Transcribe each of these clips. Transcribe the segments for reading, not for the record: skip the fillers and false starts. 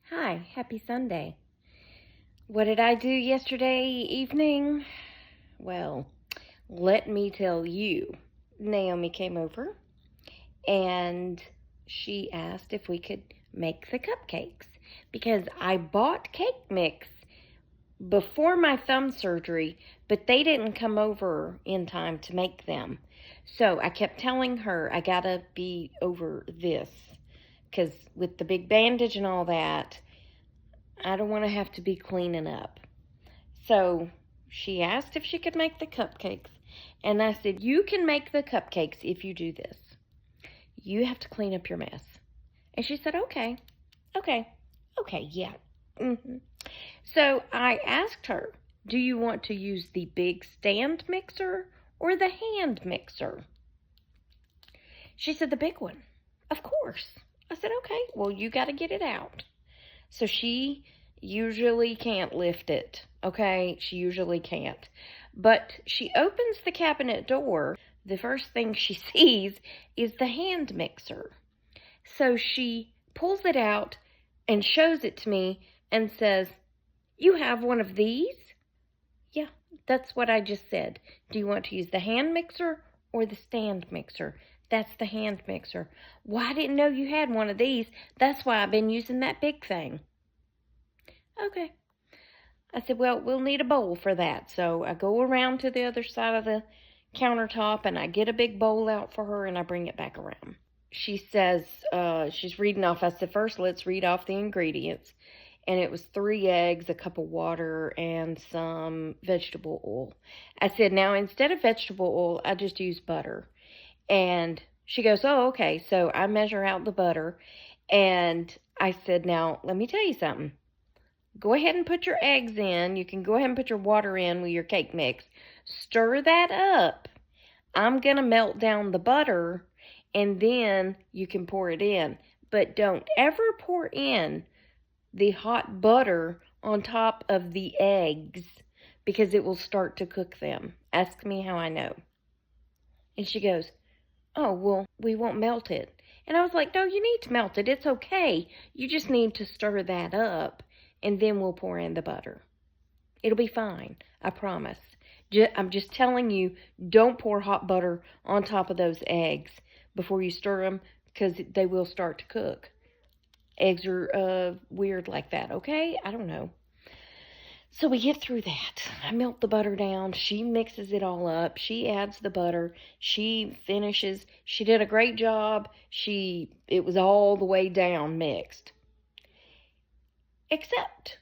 Hi, happy Sunday. What did I do yesterday evening? Well, let me tell you. Naomi came over and she asked if we could make the cupcakes because I bought cake mix before my thumb surgery, but they didn't come over in time to make them. So I kept telling her I gotta be over this because with the big bandage and all that, I don't want to have to be cleaning up. So she asked if she could make the cupcakes. And I said, you can make the cupcakes if you do this. You have to clean up your mess. And she said, okay, yeah. So I asked her, do you want to use the big stand mixer or the hand mixer? She said, the big one. Of course. I said, okay, well, you got to get it out. So she usually can't lift it, okay? She usually can't. But she opens the cabinet door. The first thing she sees is the hand mixer. So she pulls it out and shows it to me and says, you have one of these? Yeah, that's what I just said. Do you want to use the hand mixer or the stand mixer? That's the hand mixer. Well, I didn't know you had one of these. That's why I've been using that big thing. Okay. I said, well, we'll need a bowl for that. So I go around to the other side of the countertop and I get a big bowl out for her and I bring it back around. She says, she's reading off. I said, first, let's read off the ingredients. And it was 3 eggs, a cup of water, and some vegetable oil. I said, now, instead of vegetable oil, I just use butter. And she goes, oh, okay. So I measure out the butter. And I said, now, let me tell you something. Go ahead and put your eggs in. You can go ahead and put your water in with your cake mix. Stir that up. I'm going to melt down the butter, and then you can pour it in. But don't ever pour in the hot butter on top of the eggs because it will start to cook them. Ask me how I know. And she goes, oh, well, we won't melt it. And I was like, no, you need to melt it. It's okay. You just need to stir that up. And then we'll pour in the butter. It'll be fine. I promise. I'm just telling you, don't pour hot butter on top of those eggs before you stir them because they will start to cook. Eggs are weird like that, okay? I don't know. So we get through that. I melt the butter down. She mixes it all up. She adds the butter. She finishes. She did a great job. It was all the way down mixed. Except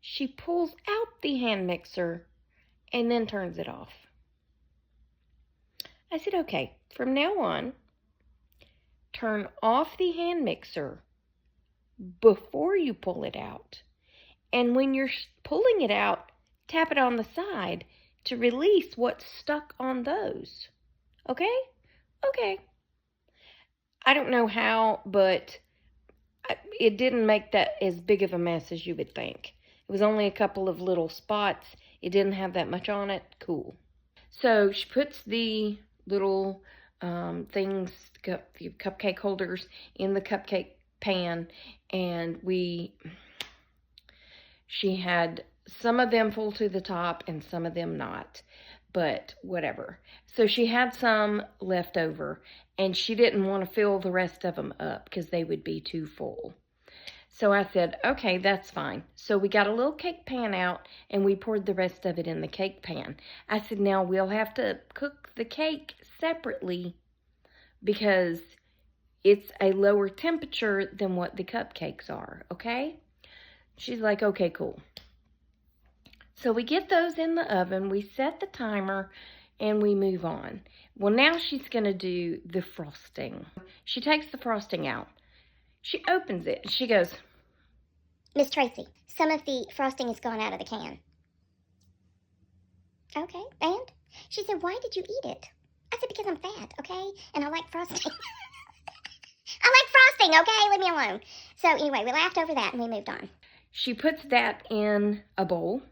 she pulls out the hand mixer and then turns it off. I said, okay, from now on, turn off the hand mixer before you pull it out. And when you're pulling it out, tap it on the side to release what's stuck on those. Okay? Okay. I don't know how, but it didn't make that as big of a mess as you would think. It was only a couple of little spots. It didn't have that much on it. Cool. So she puts the little things, cupcake holders, in the cupcake pan, and she had some of them full to the top and some of them not, but whatever. So she had some left over, and she didn't want to fill the rest of them up because they would be too full. So I said, okay, that's fine. So we got a little cake pan out, and we poured the rest of it in the cake pan. I said, now we'll have to cook the cake separately because it's a lower temperature than what the cupcakes are, okay? She's like, okay, cool. So we get those in the oven, we set the timer, and we move on. Well, now she's going to do the frosting. She takes the frosting out. She opens it, and she goes, Miss Tracy, some of the frosting has gone out of the can. Okay, and? She said, why did you eat it? I said, because I'm fat, okay? And I like frosting. I like frosting, okay? Leave me alone. So anyway, we laughed over that and we moved on. She puts that in a bowl,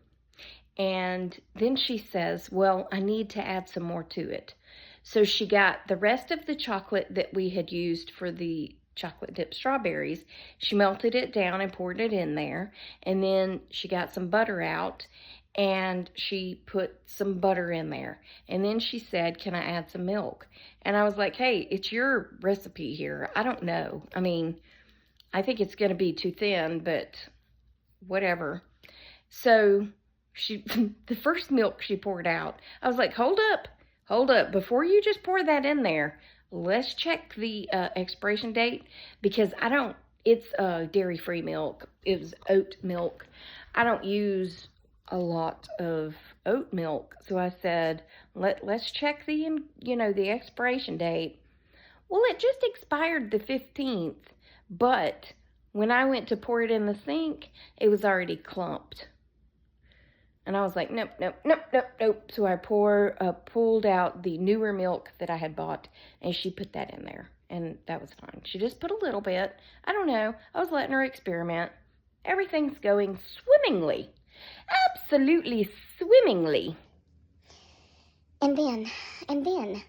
and then she says, well, I need to add some more to it. So she got the rest of the chocolate that we had used for the chocolate dipped strawberries. She melted it down and poured it in there. And then she got some butter out and she put some butter in there. And then she said, "Can I add some milk?" And I was like, "Hey, it's your recipe here. I don't know. I mean, I think it's going to be too thin, but whatever." So she, the first milk she poured out, I was like, hold up. Before you just pour that in there, let's check the expiration date, because it's dairy-free milk. It was oat milk. I don't use a lot of oat milk. So I said, let's check the expiration date. Well, it just expired the 15th, but when I went to pour it in the sink, it was already clumped. And I was like, nope. So I pulled out the newer milk that I had bought, and she put that in there, and that was fine. She just put a little bit. I don't know. I was letting her experiment. Everything's going swimmingly. Absolutely swimmingly. And then,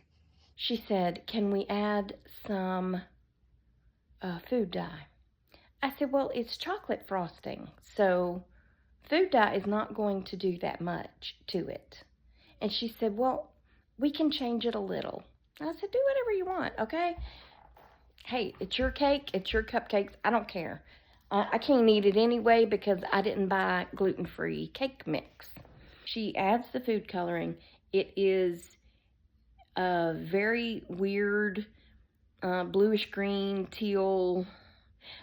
she said, "Can we add some food dye?" I said, "Well, it's chocolate frosting, so food dye is not going to do that much to it." And she said, "Well, we can change it a little." I said, "Do whatever you want, okay? Hey, it's your cake, it's your cupcakes, I don't care. I can't eat it anyway because I didn't buy gluten-free cake mix." She adds the food coloring. It is a very weird bluish green, teal.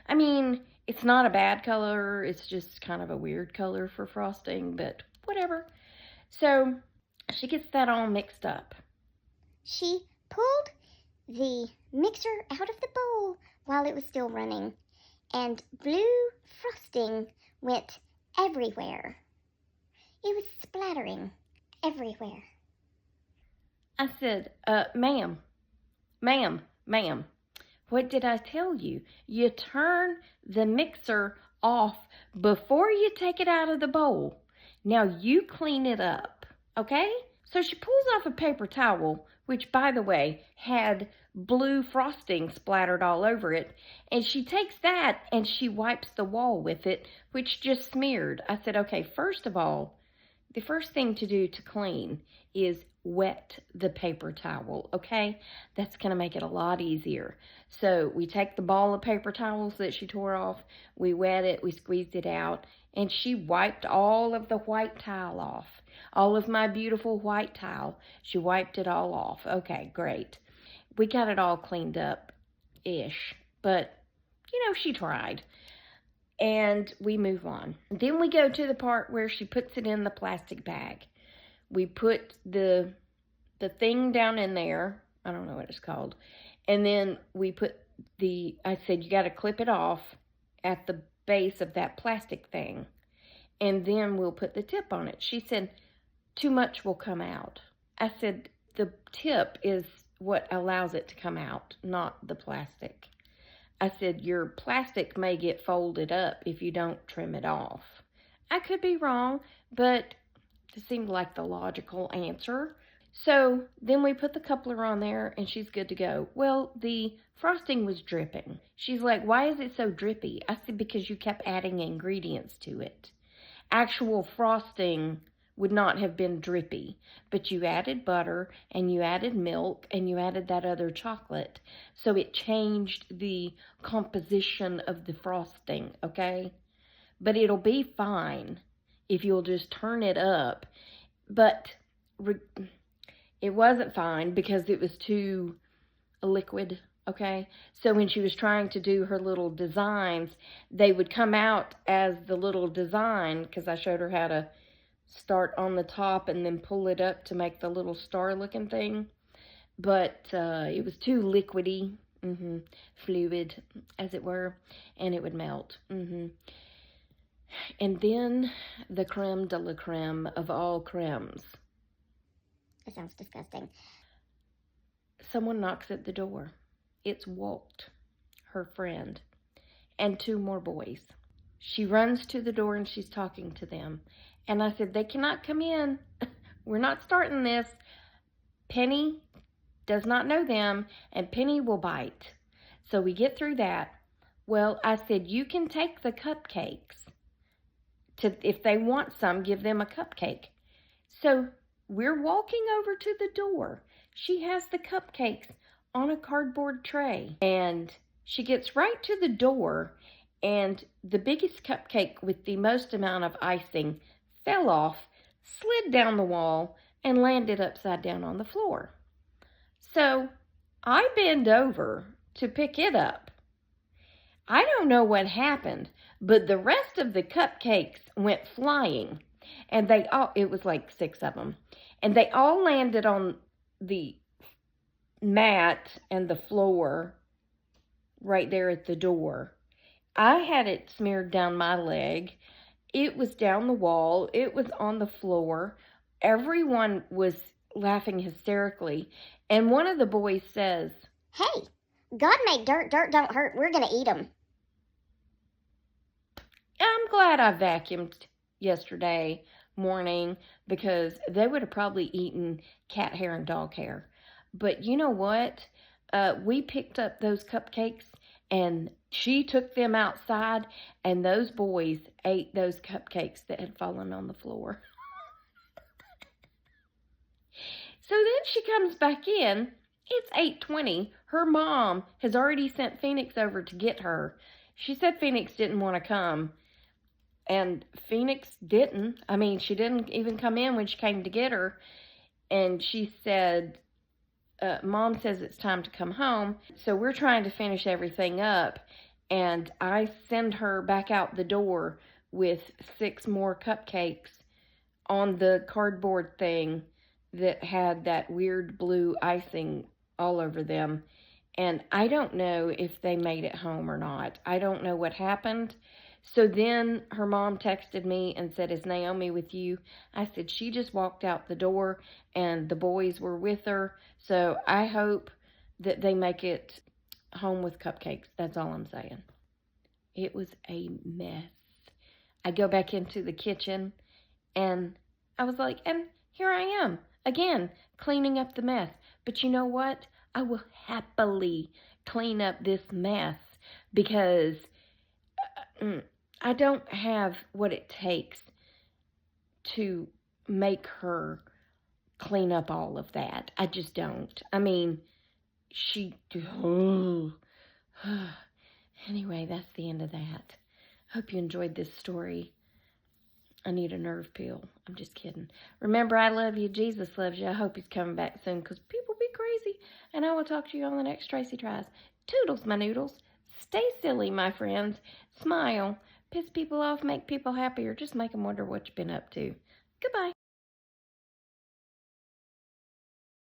I mean, it's not a bad color. It's just kind of a weird color for frosting, but whatever. So she gets that all mixed up. she pulled the mixer out of the bowl while it was still running, and blue frosting went everywhere. It was splattering everywhere. I said, ma'am, what did I tell you? You turn the mixer off before you take it out of the bowl. Now you clean it up, okay? So she pulls off a paper towel, which, by the way, had blue frosting splattered all over it, and she takes that and she wipes the wall with it, which just smeared. I said, okay, first of all, the first thing to do to clean is wet the paper towel, okay? That's going to make it a lot easier. So we take the ball of paper towels that she tore off, we wet it, we squeezed it out, and she wiped all of the white tile off. All of my beautiful white tile, she wiped it all off. Okay, great. We got it all cleaned up-ish, but, she tried. And we move on. Then we go to the part where she puts it in the plastic bag. We put the thing down in there. I don't know what it's called. And then we put I said, you got to clip it off at the base of that plastic thing. And then we'll put the tip on it. She said, too much will come out. I said, the tip is what allows it to come out, not the plastic. I said, your plastic may get folded up if you don't trim it off. I could be wrong, but it seemed like the logical answer. So then we put the coupler on there and she's good to go. Well, the frosting was dripping. She's like, why is it so drippy? I said, because you kept adding ingredients to it. Actual frosting would not have been drippy, but you added butter and you added milk and you added that other chocolate. So it changed the composition of the frosting, okay? But it'll be fine if you'll just turn it up. But it wasn't fine because it was too liquid, okay? So when she was trying to do her little designs, they would come out as the little design, because I showed her how to start on the top and then pull it up to make the little star looking thing. But it was too liquidy, fluid, as it were, and it would melt. And then the creme de la creme of all cremes. That sounds disgusting. Someone knocks at the door. It's Walt, her friend, and 2 more boys. She runs to the door and she's talking to them. And I said, they cannot come in. We're not starting this. Penny does not know them, and Penny will bite. So we get through that. Well, I said, you can take the cupcakes. If they want some, give them a cupcake. So we're walking over to the door. She has the cupcakes on a cardboard tray. And she gets right to the door, and the biggest cupcake with the most amount of icing fell off, slid down the wall, and landed upside down on the floor. So I bend over to pick it up. I don't know what happened, but the rest of the cupcakes went flying, and it was like 6 of them, and they all landed on the mat and the floor right there at the door. I had it smeared down my leg. It was down the wall. It was on the floor. Everyone was laughing hysterically, and one of the boys says, "Hey, God made dirt. Dirt don't hurt. We're going to eat them." I'm glad I vacuumed yesterday morning, because they would have probably eaten cat hair and dog hair. But you know what? We picked up those cupcakes, and she took them outside, and those boys ate those cupcakes that had fallen on the floor. So then she comes back in. It's 8:20. Her mom has already sent Phoenix over to get her. She said Phoenix didn't want to come, and Phoenix didn't. I mean, she didn't even come in when she came to get her. And she said, Mom says it's time to come home. So we're trying to finish everything up, and I send her back out the door with 6 more cupcakes on the cardboard thing that had that weird blue icing all over them. And I don't know if they made it home or not. I don't know what happened. So then her mom texted me and said, "Is Naomi with you?" I said, "She just walked out the door, and the boys were with her. So I hope that they make it home with cupcakes." That's all I'm saying. It was a mess. I go back into the kitchen, and I was like, and here I am, again, cleaning up the mess. But you know what? I will happily clean up this mess, because I don't have what it takes to make her clean up all of that. I just don't. I mean, anyway, that's the end of that. Hope you enjoyed this story. I need a nerve pill. I'm just kidding. Remember, I love you. Jesus loves you. I hope he's coming back soon, because people be crazy. And I will talk to you on the next Tracy Tries. Toodles, my noodles. Stay silly, my friends. Smile. Piss people off, make people happier. Just make them wonder what you've been up to. Goodbye.